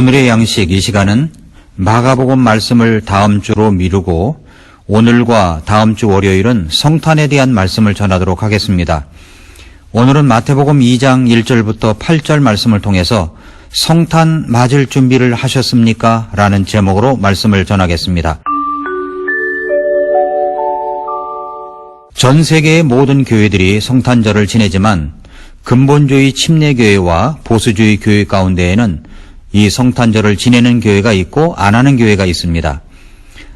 오늘의 양식 이 시간은 마가복음 말씀을 다음 주로 미루고 오늘과 다음 주 월요일은 성탄에 대한 말씀을 전하도록 하겠습니다. 오늘은 마태복음 2장 1절부터 8절 말씀을 통해서 성탄 맞을 준비를 하셨습니까? 라는 제목으로 말씀을 전하겠습니다. 전 세계의 모든 교회들이 성탄절을 지내지만 근본주의 침례교회와 보수주의 교회 가운데에는 이 성탄절을 지내는 교회가 있고 안 하는 교회가 있습니다.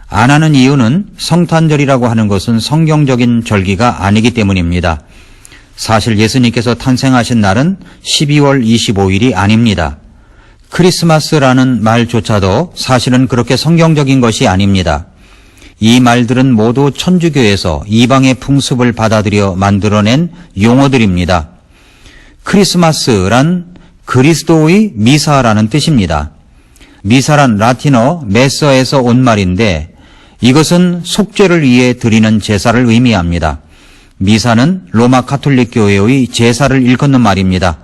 안 하는 이유는 성탄절이라고 하는 것은 성경적인 절기가 아니기 때문입니다. 사실 예수님께서 탄생하신 날은 12월 25일이 아닙니다. 크리스마스라는 말조차도 사실은 그렇게 성경적인 것이 아닙니다. 이 말들은 모두 천주교에서 이방의 풍습을 받아들여 만들어낸 용어들입니다. 크리스마스란 그리스도의 미사라는 뜻입니다. 미사란 라틴어 메서에서 온 말인데 이것은 속죄를 위해 드리는 제사를 의미합니다. 미사는 로마 가톨릭 교회의 제사를 일컫는 말입니다.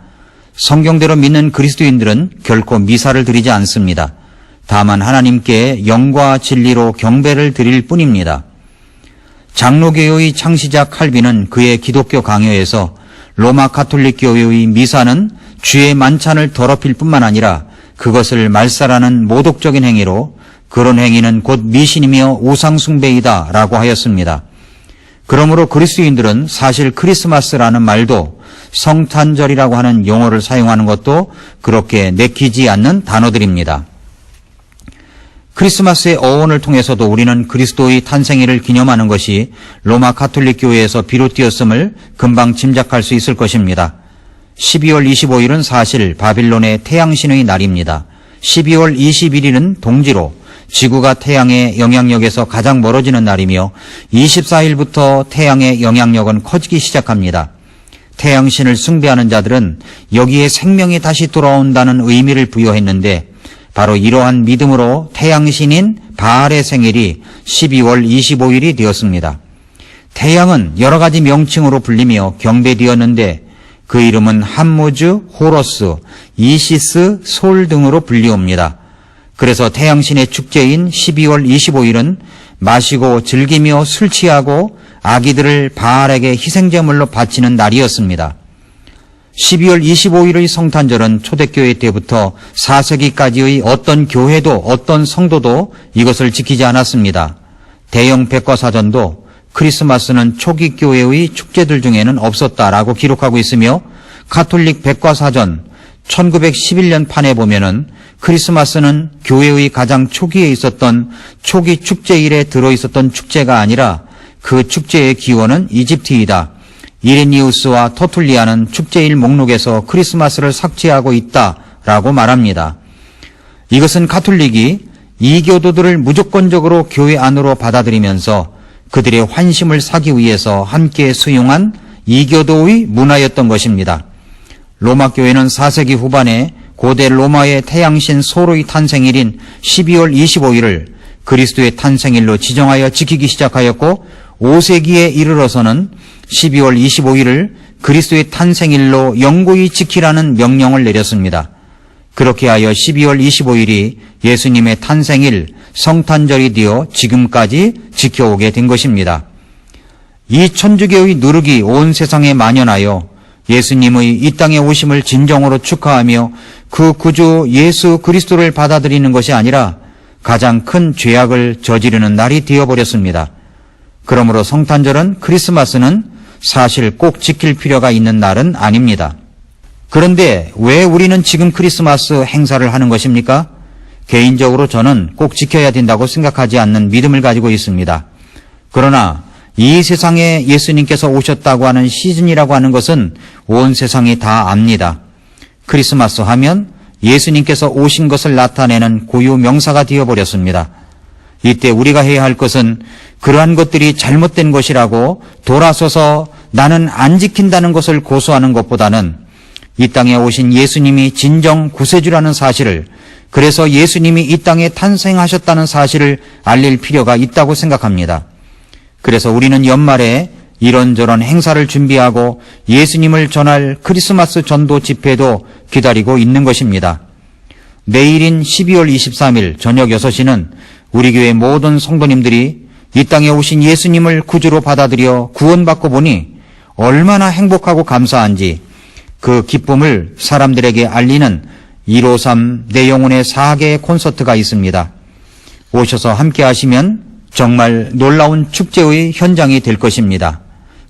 성경대로 믿는 그리스도인들은 결코 미사를 드리지 않습니다. 다만 하나님께 영과 진리로 경배를 드릴 뿐입니다. 장로교회의 창시자 칼빈은 그의 기독교 강요에서 로마 가톨릭 교회의 미사는 주의 만찬을 더럽힐 뿐만 아니라 그것을 말살하는 모독적인 행위로 그런 행위는 곧 미신이며 우상숭배이다 라고 하였습니다. 그러므로 그리스도인들은 사실 크리스마스라는 말도 성탄절이라고 하는 용어를 사용하는 것도 그렇게 내키지 않는 단어들입니다. 크리스마스의 어원을 통해서도 우리는 그리스도의 탄생일을 기념하는 것이 로마 가톨릭 교회에서 비롯되었음을 금방 짐작할 수 있을 것입니다. 12월 25일은 사실 바빌론의 태양신의 날입니다. 12월 21일은 동지로 지구가 태양의 영향력에서 가장 멀어지는 날이며 24일부터 태양의 영향력은 커지기 시작합니다. 태양신을 숭배하는 자들은 여기에 생명이 다시 돌아온다는 의미를 부여했는데 바로 이러한 믿음으로 태양신인 바알의 생일이 12월 25일이 되었습니다. 태양은 여러 가지 명칭으로 불리며 경배되었는데 그 이름은 함무즈, 호러스, 이시스, 솔 등으로 불리옵니다. 그래서 태양신의 축제인 12월 25일은 마시고 즐기며 술 취하고 아기들을 바알에게 희생제물로 바치는 날이었습니다. 12월 25일의 성탄절은 초대교회 때부터 4세기까지의 어떤 교회도 어떤 성도도 이것을 지키지 않았습니다. 대형 백과사전도 크리스마스는 초기 교회의 축제들 중에는 없었다라고 기록하고 있으며 가톨릭 백과사전 1911년 판에 보면은 크리스마스는 교회의 가장 초기에 있었던 초기 축제일에 들어있었던 축제가 아니라 그 축제의 기원은 이집트이다. 이레니우스와 터툴리아는 축제일 목록에서 크리스마스를 삭제하고 있다라고 말합니다. 이것은 가톨릭이 이교도들을 무조건적으로 교회 안으로 받아들이면서 그들의 환심을 사기 위해서 함께 수용한 이교도의 문화였던 것입니다. 로마 교회는 4세기 후반에 고대 로마의 태양신 소로의 탄생일인 12월 25일을 그리스도의 탄생일로 지정하여 지키기 시작하였고 5세기에 이르러서는 12월 25일을 그리스도의 탄생일로 영구히 지키라는 명령을 내렸습니다. 그렇게 하여 12월 25일이 예수님의 탄생일 성탄절이 되어 지금까지 지켜오게 된 것입니다. 이 천주교의 누룩이 온 세상에 만연하여 예수님의 이 땅에 오심을 진정으로 축하하며 그 구주 예수 그리스도를 받아들이는 것이 아니라 가장 큰 죄악을 저지르는 날이 되어버렸습니다. 그러므로 성탄절은 크리스마스는 사실 꼭 지킬 필요가 있는 날은 아닙니다. 그런데 왜 우리는 지금 크리스마스 행사를 하는 것입니까? 개인적으로 저는 꼭 지켜야 된다고 생각하지 않는 믿음을 가지고 있습니다. 그러나 이 세상에 예수님께서 오셨다고 하는 시즌이라고 하는 것은 온 세상이 다 압니다. 크리스마스 하면 예수님께서 오신 것을 나타내는 고유 명사가 되어버렸습니다. 이때 우리가 해야 할 것은 그러한 것들이 잘못된 것이라고 돌아서서 나는 안 지킨다는 것을 고소하는 것보다는 이 땅에 오신 예수님이 진정 구세주라는 사실을, 그래서 예수님이 이 땅에 탄생하셨다는 사실을 알릴 필요가 있다고 생각합니다. 그래서 우리는 연말에 이런저런 행사를 준비하고 예수님을 전할 크리스마스 전도 집회도 기다리고 있는 것입니다. 내일인 12월 23일 저녁 6시는 우리 교회 모든 성도님들이 이 땅에 오신 예수님을 구주로 받아들여 구원받고 보니 얼마나 행복하고 감사한지 그 기쁨을 사람들에게 알리는 153 내 영혼의 4개의 콘서트가 있습니다. 오셔서 함께 하시면 정말 놀라운 축제의 현장이 될 것입니다.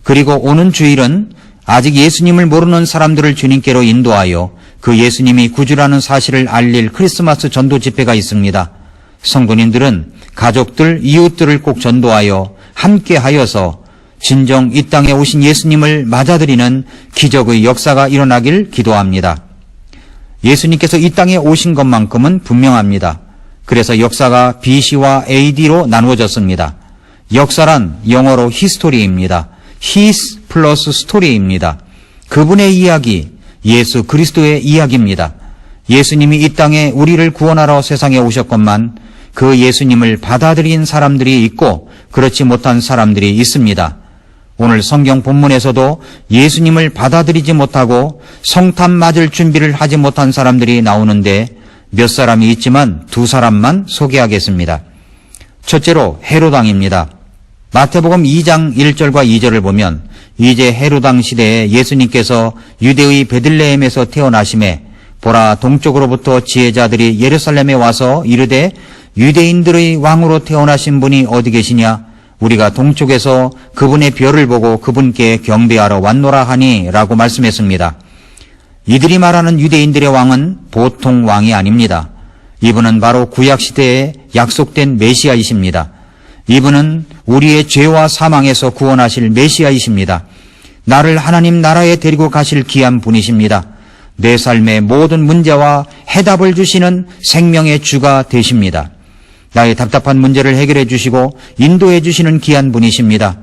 그리고 오는 주일은 아직 예수님을 모르는 사람들을 주님께로 인도하여 그 예수님이 구주라는 사실을 알릴 크리스마스 전도 집회가 있습니다. 성도님들은 가족들, 이웃들을 꼭 전도하여 함께 하여서 진정 이 땅에 오신 예수님을 맞아들이는 기적의 역사가 일어나길 기도합니다. 예수님께서 이 땅에 오신 것만큼은 분명합니다. 그래서 역사가 BC와 AD로 나누어졌습니다. 역사란 영어로 히스토리입니다. His 플러스 스토리입니다. 그분의 이야기, 예수 그리스도의 이야기입니다. 예수님이 이 땅에 우리를 구원하러 세상에 오셨건만 그 예수님을 받아들인 사람들이 있고 그렇지 못한 사람들이 있습니다. 오늘 성경 본문에서도 예수님을 받아들이지 못하고 성탄 맞을 준비를 하지 못한 사람들이 나오는데 몇 사람이 있지만 2사람만 소개하겠습니다. 첫째로 헤롯 왕입니다. 마태복음 2장 1절과 2절을 보면 이제 헤롯 왕 시대에 예수님께서 유대의 베들레헴에서 태어나심에 보라 동쪽으로부터 지혜자들이 예루살렘에 와서 이르되 유대인들의 왕으로 태어나신 분이 어디 계시냐? 우리가 동쪽에서 그분의 별을 보고 그분께 경배하러 왔노라 하니 라고 말씀했습니다. 이들이 말하는 유대인들의 왕은 보통 왕이 아닙니다. 이분은 바로 구약시대에 약속된 메시아이십니다. 이분은 우리의 죄와 사망에서 구원하실 메시아이십니다. 나를 하나님 나라에 데리고 가실 귀한 분이십니다. 내 삶의 모든 문제와 해답을 주시는 생명의 주가 되십니다. 나의 답답한 문제를 해결해 주시고 인도해 주시는 귀한 분이십니다.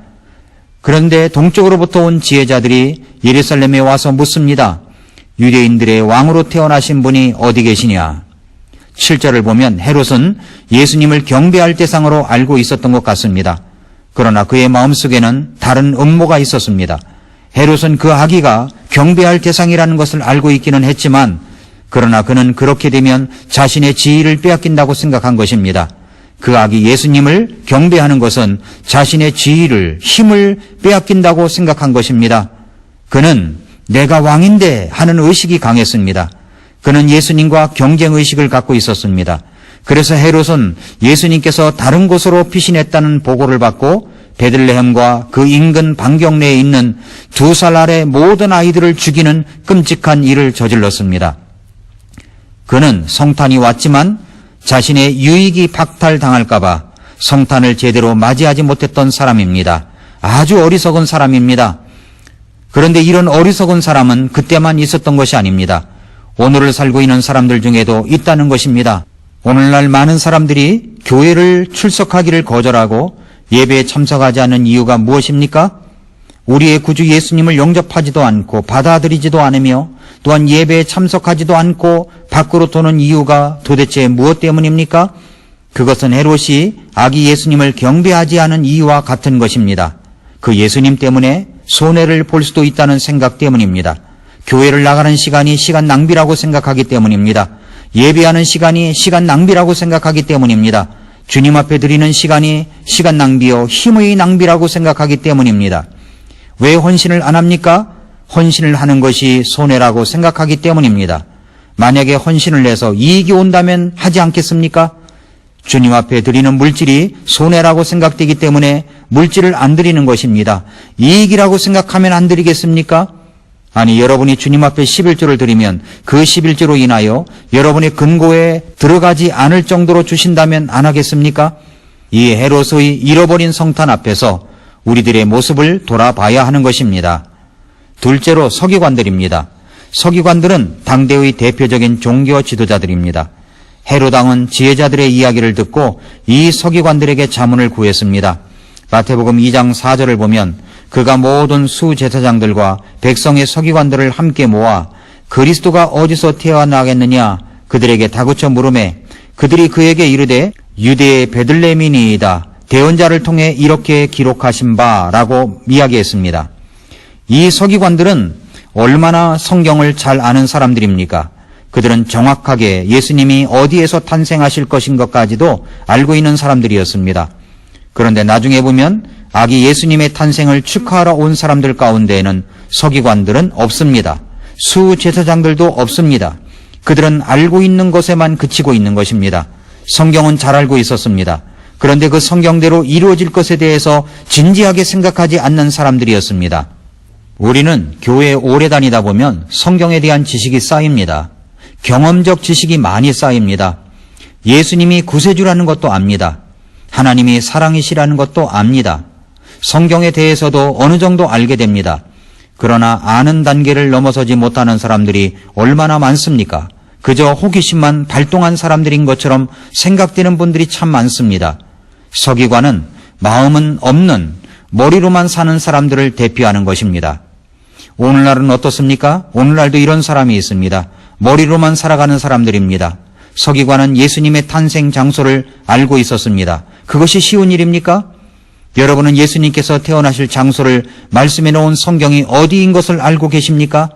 그런데 동쪽으로부터 온 지혜자들이 예루살렘에 와서 묻습니다. 유대인들의 왕으로 태어나신 분이 어디 계시냐? 7절을 보면 헤롯은 예수님을 경배할 대상으로 알고 있었던 것 같습니다. 그러나 그의 마음속에는 다른 음모가 있었습니다. 헤롯은 그 아기가 경배할 대상이라는 것을 알고 있기는 했지만 그러나 그는 그렇게 되면 자신의 지위를 빼앗긴다고 생각한 것입니다. 그 아기 예수님을 경배하는 것은 자신의 지위를, 힘을 빼앗긴다고 생각한 것입니다. 그는 내가 왕인데 하는 의식이 강했습니다. 그는 예수님과 경쟁의식을 갖고 있었습니다. 그래서 헤롯은 예수님께서 다른 곳으로 피신했다는 보고를 받고 베들레헴과 그 인근 반경 내에 있는 2살 아래 모든 아이들을 죽이는 끔찍한 일을 저질렀습니다. 그는 성탄이 왔지만 자신의 유익이 박탈당할까봐 성탄을 제대로 맞이하지 못했던 사람입니다. 아주 어리석은 사람입니다. 그런데 이런 어리석은 사람은 그때만 있었던 것이 아닙니다. 오늘을 살고 있는 사람들 중에도 있다는 것입니다. 오늘날 많은 사람들이 교회를 출석하기를 거절하고 예배에 참석하지 않는 이유가 무엇입니까? 우리의 구주 예수님을 영접하지도 않고 받아들이지도 않으며 또한 예배에 참석하지도 않고 밖으로 도는 이유가 도대체 무엇 때문입니까? 그것은 헤롯이 아기 예수님을 경배하지 않은 이유와 같은 것입니다. 그 예수님 때문에 손해를 볼 수도 있다는 생각 때문입니다. 교회를 나가는 시간이 시간 낭비라고 생각하기 때문입니다. 예배하는 시간이 시간 낭비라고 생각하기 때문입니다. 주님 앞에 드리는 시간이 시간 낭비요 힘의 낭비라고 생각하기 때문입니다. 왜 헌신을 안 합니까? 헌신을 하는 것이 손해라고 생각하기 때문입니다. 만약에 헌신을 해서 이익이 온다면 하지 않겠습니까? 주님 앞에 드리는 물질이 손해라고 생각되기 때문에 물질을 안 드리는 것입니다. 이익이라고 생각하면 안 드리겠습니까? 아니, 여러분이 주님 앞에 11조를 드리면 그 11조로 인하여 여러분의 금고에 들어가지 않을 정도로 주신다면 안 하겠습니까? 이 헤롯의 잃어버린 성탄 앞에서 우리들의 모습을 돌아봐야 하는 것입니다. 둘째로 서기관들입니다. 서기관들은 당대의 대표적인 종교 지도자들입니다. 헤롯 왕은 지혜자들의 이야기를 듣고 이 서기관들에게 자문을 구했습니다. 마태복음 2장 4절을 보면 그가 모든 수제사장들과 백성의 서기관들을 함께 모아 그리스도가 어디서 태어나겠느냐 그들에게 다그쳐 물으매 그들이 그에게 이르되 유대의 베들레헴이니이다. 대언자를 통해 이렇게 기록하신 바라고 이야기했습니다. 이 서기관들은 얼마나 성경을 잘 아는 사람들입니까? 그들은 정확하게 예수님이 어디에서 탄생하실 것인 것까지도 알고 있는 사람들이었습니다. 그런데 나중에 보면 아기 예수님의 탄생을 축하하러 온 사람들 가운데에는 서기관들은 없습니다. 수제사장들도 없습니다. 그들은 알고 있는 것에만 그치고 있는 것입니다. 성경은 잘 알고 있었습니다. 그런데 그 성경대로 이루어질 것에 대해서 진지하게 생각하지 않는 사람들이었습니다. 우리는 교회에 오래 다니다 보면 성경에 대한 지식이 쌓입니다. 경험적 지식이 많이 쌓입니다. 예수님이 구세주라는 것도 압니다. 하나님이 사랑이시라는 것도 압니다. 성경에 대해서도 어느 정도 알게 됩니다. 그러나 아는 단계를 넘어서지 못하는 사람들이 얼마나 많습니까? 그저 호기심만 발동한 사람들인 것처럼 생각되는 분들이 참 많습니다. 서기관은 마음은 없는 머리로만 사는 사람들을 대표하는 것입니다. 오늘날은 어떻습니까? 오늘날도 이런 사람이 있습니다. 머리로만 살아가는 사람들입니다. 서기관은 예수님의 탄생 장소를 알고 있었습니다. 그것이 쉬운 일입니까? 여러분은 예수님께서 태어나실 장소를 말씀해 놓은 성경이 어디인 것을 알고 계십니까?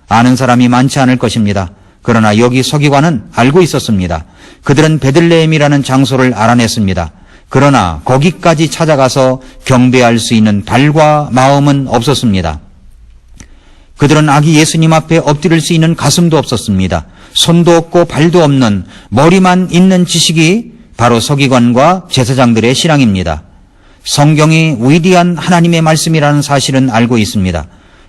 아는 사람이 많지 않을 것입니다. 그러나 여기 서기관은 알고 있었습니다. 그들은 베들레헴이라는 장소를 알아냈습니다. 그러나 거기까지 찾아가서 경배할 수 있는 발과 마음은 없었습니다. 그들은 아기 예수님 앞에 엎드릴 수 있는 가슴도 없었습니다. 손도 없고 발도 없는 머리만 있는 지식이 바로 서기관과 제사장들의 신앙입니다. 성경이 위대한 하나님의 말씀이라는 사실은 알고 있습니다.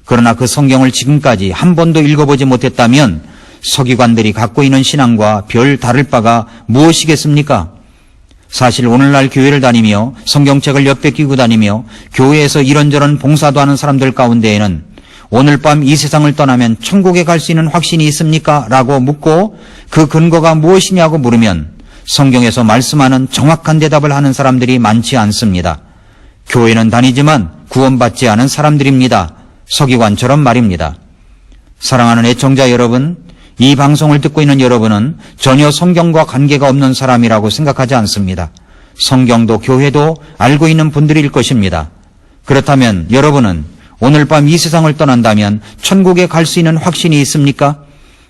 그러나 그 성경을 지금까지 한 번도 읽어보지 못했다면 서기관들이 갖고 있는 신앙과 별 다를 바가 무엇이겠습니까? 사실 오늘날 교회를 다니며 성경책을 옆에 끼고 다니며 교회에서 이런저런 봉사도 하는 사람들 가운데에는 오늘 밤 이 세상을 떠나면 천국에 갈 수 있는 확신이 있습니까? 라고 묻고 그 근거가 무엇이냐고 물으면 성경에서 말씀하는 정확한 대답을 하는 사람들이 많지 않습니다. 교회는 다니지만 구원받지 않은 사람들입니다. 서기관처럼 말입니다. 사랑하는 애청자 여러분, 이 방송을 듣고 있는 여러분은 전혀 성경과 관계가 없는 사람이라고 생각하지 않습니다. 성경도 교회도 알고 있는 분들일 것입니다. 그렇다면 여러분은 오늘 밤 이 세상을 떠난다면 천국에 갈 수 있는 확신이 있습니까?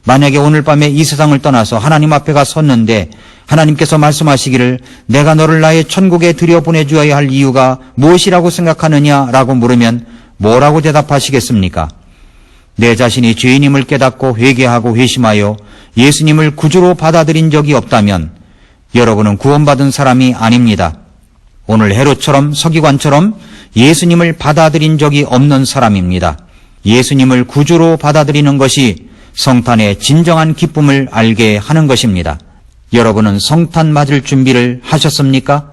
만약에 오늘 밤에 이 세상을 떠나서 하나님 앞에 가 섰는데 하나님께서 말씀하시기를 내가 너를 나의 천국에 들여보내주어야 할 이유가 무엇이라고 생각하느냐라고 물으면 뭐라고 대답하시겠습니까? 내 자신이 죄인임을 깨닫고 회개하고 회심하여 예수님을 구주로 받아들인 적이 없다면 여러분은 구원받은 사람이 아닙니다. 오늘 헤롯처럼 서기관처럼 예수님을 받아들인 적이 없는 사람입니다. 예수님을 구주로 받아들이는 것이 성탄의 진정한 기쁨을 알게 하는 것입니다. 여러분은 성탄 맞을 준비를 하셨습니까?